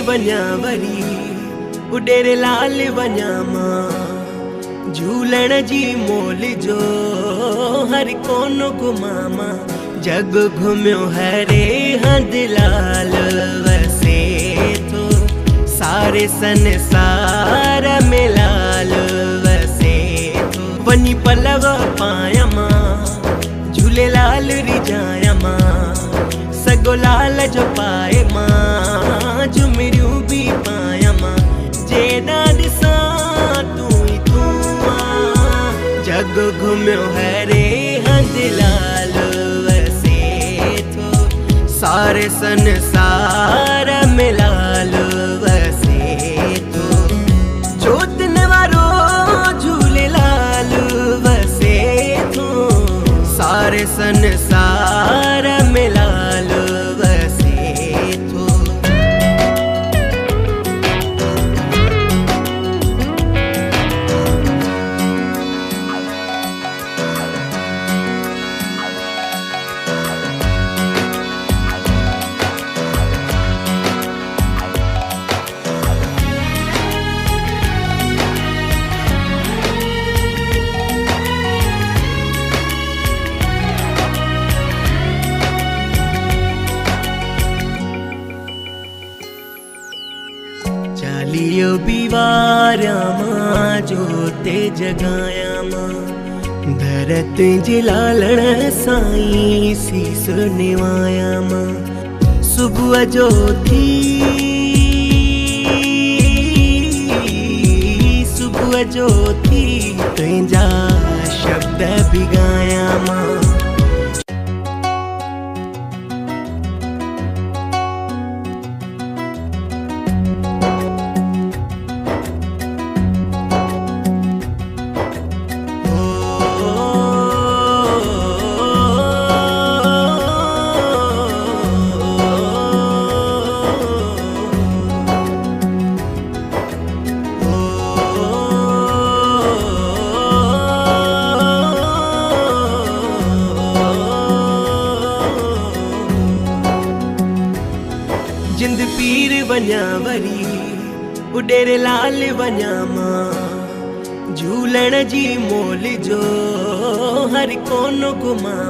वञा वरी उॾेरे लाल वञा मां झूलण जी मोल जो हर कोनो घुमामा जग घुमियो हरे हंध लाल वसे थो सारे संसार में लाल वसे थो वञी पलव पाया मां झूलेलाल रिझाया मां सगो लाल जो पाए मां झुमरियूं भी पाया मां जेना ॾिसां तूं ई तूं जग घुमियो हरे हंध लाल वसे थो सारे संसार में लाल वसे थो जोतन वारो झूलेलाल वसे थो सारे संसार में लाल वसे थो। चालियो बीवारा मां जोते जगाया मां धरत जी लालण साईं सीस निवाया मां सुबुह जो थी तुंहिंजा शब्द भी गाया मां जिंद पीर वञा वरी उॾेरे लाल वञा मां झूलण जी मोल जो हर कोनो घुमामा।